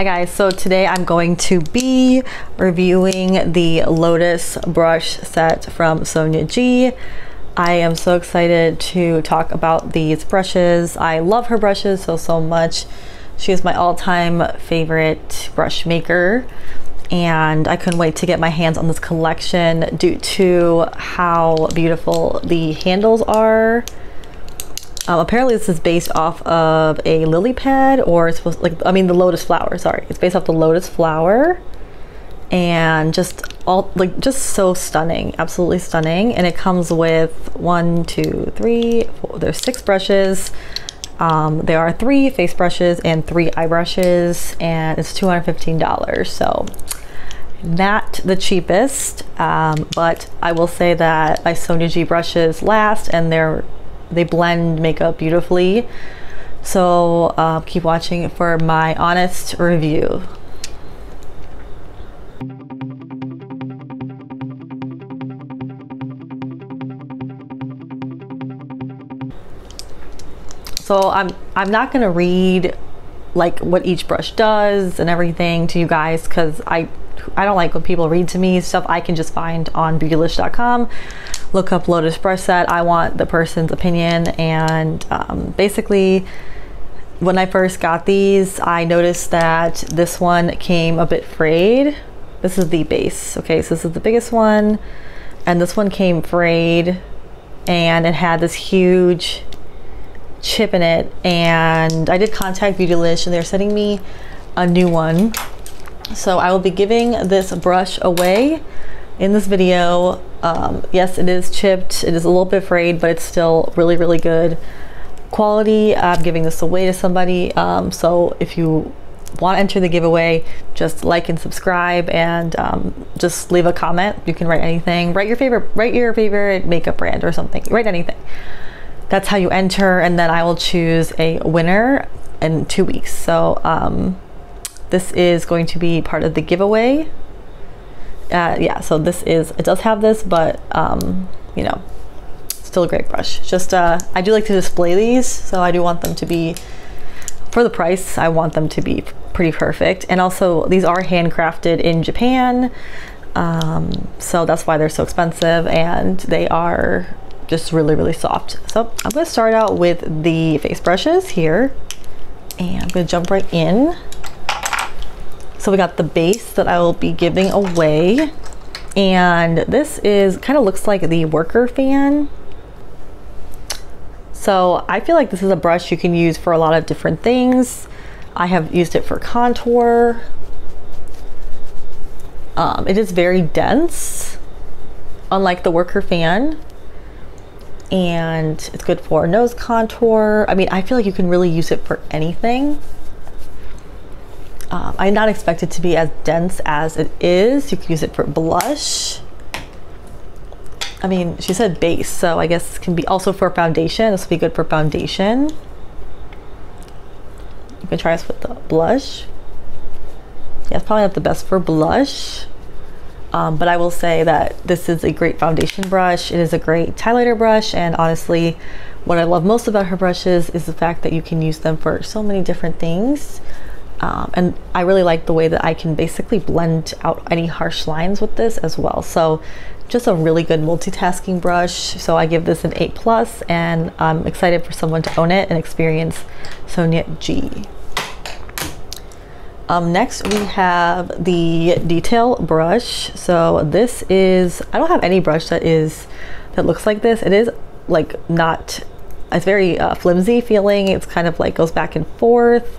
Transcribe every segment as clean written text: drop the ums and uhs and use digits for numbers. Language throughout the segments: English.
Hi guys, so today I'm going to be reviewing the Lotus brush set from Sonia G. I am so excited to talk about these brushes. I love her brushes so much. She is my all-time favorite brush maker, and I couldn't wait to get my hands on this collection due to how beautiful the handles are. Apparently this is based off of a lily pad, or it's supposed the lotus flower, sorry. It's based off the lotus flower, and just so stunning, absolutely stunning. And it comes with 1, 2, 3, 4, there's 6 brushes. There are 3 face brushes and 3 eye brushes, and it's $215. So not the cheapest, but I will say that my Sonia G brushes last, and they blend makeup beautifully. So keep watching for my honest review. So I'm not gonna read like what each brush does and everything to you guys, because I don't like when people read to me stuff I can just find on beautylish.com. Look up Lotus brush set. I want the person's opinion. And basically, when I first got these, I noticed that this one came a bit frayed. This is the base, okay, so this is the biggest one, and this one came frayed, and it had this huge chip in it. And I did contact Beautylish, and they're sending me a new one. So I will be giving this brush away in this video. Yes, it is chipped, it is a little bit frayed, but it's still really good quality. I'm giving this away to somebody, so if you want to enter the giveaway, just like and subscribe, and just leave a comment. You can write anything, write your favorite makeup brand or something, write anything. That's how you enter, and then I will choose a winner in 2 weeks. So this is going to be part of the giveaway. Yeah, so it does have this, but you know, still a great brush. Just I do like to display these, so I do want them to be, for the price, I want them to be pretty perfect. And also these are handcrafted in Japan, so that's why they're so expensive, and they are just really soft. So I'm going to start out with the face brushes here, and I'm going to jump right in. So we got the base that I will be giving away, and this is kind of looks like the worker fan. So I feel like this is a brush you can use for a lot of different things. I have used it for contour. It is very dense, unlike the worker fan, and it's good for nose contour. I mean, I feel like you can really use it for anything. I did not expect it to be as dense as it is. You can use it for blush. I mean, she said base, so I guess it can be also for foundation. This will be good for foundation. You can try this with the blush. Yeah, it's probably not the best for blush, but I will say that this is a great foundation brush. It is a great highlighter brush, and honestly, what I love most about her brushes is the fact that you can use them for so many different things. And I really like the way that I can basically blend out any harsh lines with this as well. So just a really good multitasking brush. So I give this an 8+, and I'm excited for someone to own it and experience Sonia G. Next we have the detail brush. So this is, I don't have any brush that looks like this. It is like not, it's very flimsy feeling. It's kind of like goes back and forth,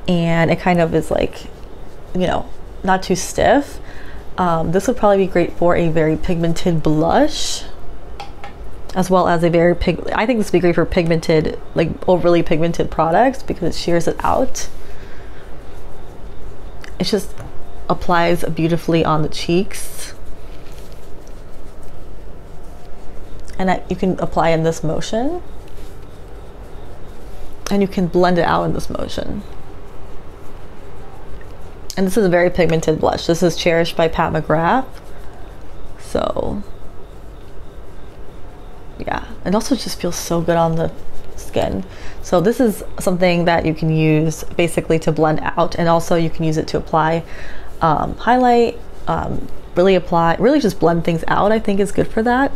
and it kind of is like, you know, not too stiff. This would probably be great for a very pigmented blush, as well as a very I think this would be great for pigmented, like overly pigmented products, because it shears it out. It just applies beautifully on the cheeks, and that you can apply in this motion, and you can blend it out in this motion. And this is a very pigmented blush. This is Cherished by Pat McGrath. So yeah, it also just feels so good on the skin. So this is something that you can use basically to blend out, and also you can use it to apply highlight, really just blend things out. I think is good for that.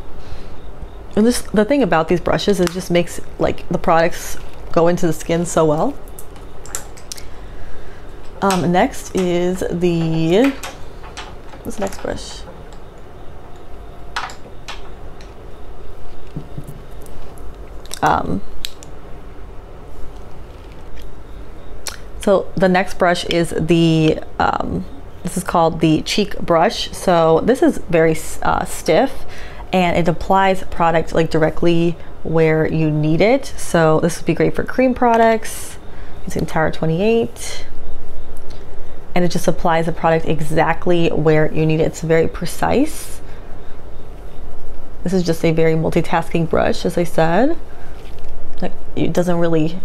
And the thing about these brushes is it just makes like the products go into the skin so well. Next is what's the next brush? So the next brush is this is called the cheek brush. So this is very stiff, and it applies product like directly where you need it. So this would be great for cream products using Tower 28. And it just applies the product exactly where you need it. It's very precise. This is just a very multitasking brush, as I said. Like, it doesn't really,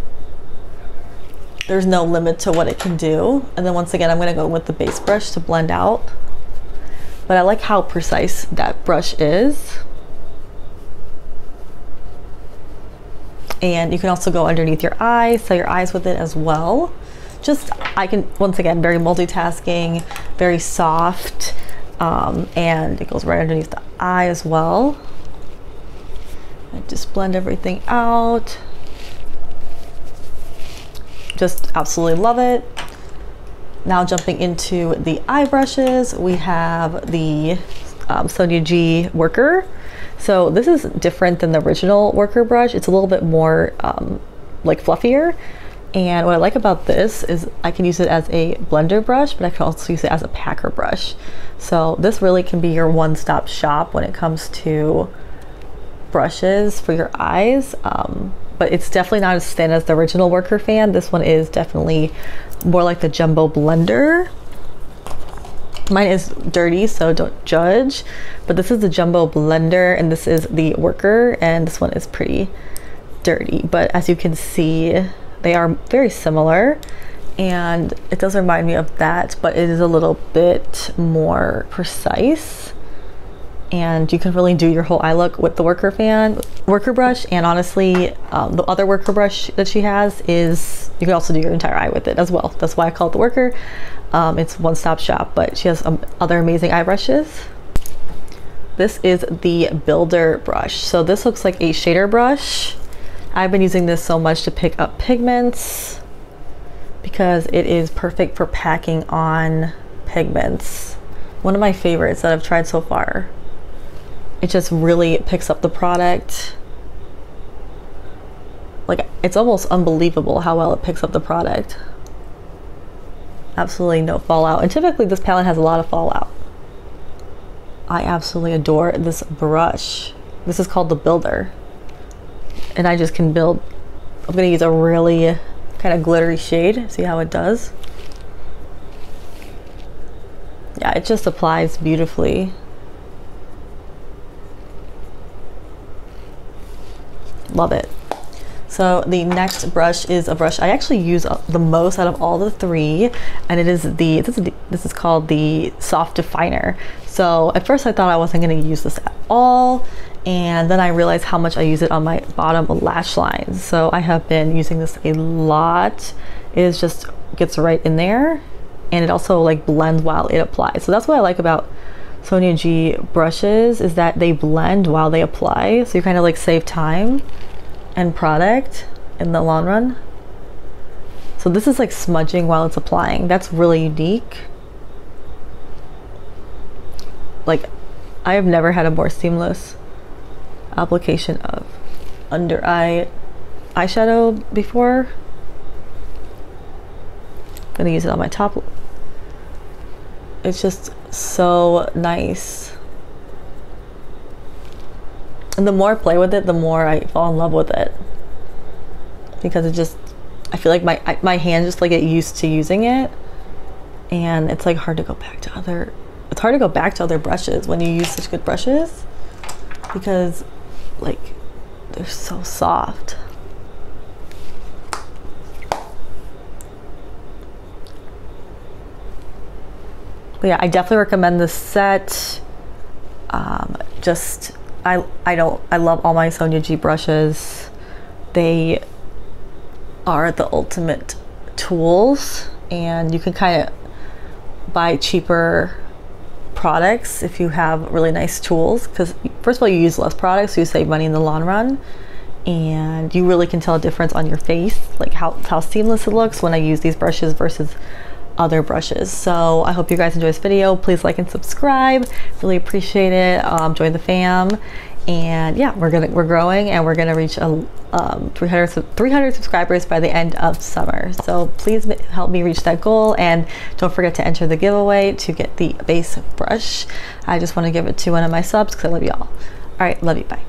there's no limit to what it can do. And then once again, I'm gonna go with the base brush to blend out. But I like how precise that brush is. And you can also go underneath your eyes, so your eyes with it as well. I can, once again, very multitasking, very soft, and it goes right underneath the eye as well. I just blend everything out. Just absolutely love it. Now jumping into the eye brushes, we have the Sonia G Worker. So this is different than the original Worker brush. It's a little bit more like fluffier. And what I like about this is I can use it as a blender brush, but I can also use it as a packer brush. So this really can be your one-stop shop when it comes to brushes for your eyes. But it's definitely not as thin as the original Worker fan. This one is definitely more like the Jumbo Blender. Mine is dirty, so don't judge. But this is the Jumbo Blender, and this is the Worker, and this one is pretty dirty. But as you can see, they are very similar, and it does remind me of that, but it is a little bit more precise. And you can really do your whole eye look with the Worker brush. And honestly, the other Worker brush that she has is, you can also do your entire eye with it as well. That's why I call it the Worker. It's one-stop shop, but she has other amazing eye brushes. This is the Builder brush. So this looks like a shader brush. I've been using this so much to pick up pigments because it is perfect for packing on pigments. One of my favorites that I've tried so far. It just really picks up the product. Like, it's almost unbelievable how well it picks up the product. Absolutely no fallout. And typically this palette has a lot of fallout. I absolutely adore this brush. This is called the Builder. And I just can build, I'm gonna use a really kind of glittery shade. See how it does? Yeah, it just applies beautifully. Love it. So the next brush is a brush I actually use the most out of all the three, and it is this is called the Soft Definer. So at first I thought I wasn't going to use this at all, and then I realized how much I use it on my bottom lash line. So I have been using this a lot. It just gets right in there, and it also like blends while it applies. So that's what I like about Sonia G brushes, is that they blend while they apply, so you kind of like save time and product in the long run. So this is like smudging while it's applying. That's really unique. Like, I have never had a more seamless application of under eye eyeshadow before. I'm gonna use it on my top. It's just so nice. And the more I play with it, the more I fall in love with it. Because it just, I feel like my hands just like get used to using it. And it's like hard to go back to other, it's hard to go back to other brushes when you use such good brushes. Because like, they're so soft. But yeah, I definitely recommend this set. I love all my Sonia G brushes. they are the ultimate tools, and you can kind of buy cheaper products if you have really nice tools, because first of all, you use less products, so you save money in the long run, and you really can tell a difference on your face, like how seamless it looks when I use these brushes versus other brushes. So I hope you guys enjoy this video. Please like and subscribe, really appreciate it. Join the fam, and yeah, we're growing, and we're gonna reach 300 subscribers by the end of summer. So please help me reach that goal, and don't forget to enter the giveaway to get the base brush. I just want to give it to one of my subs because I love y'all. All right, love you, bye.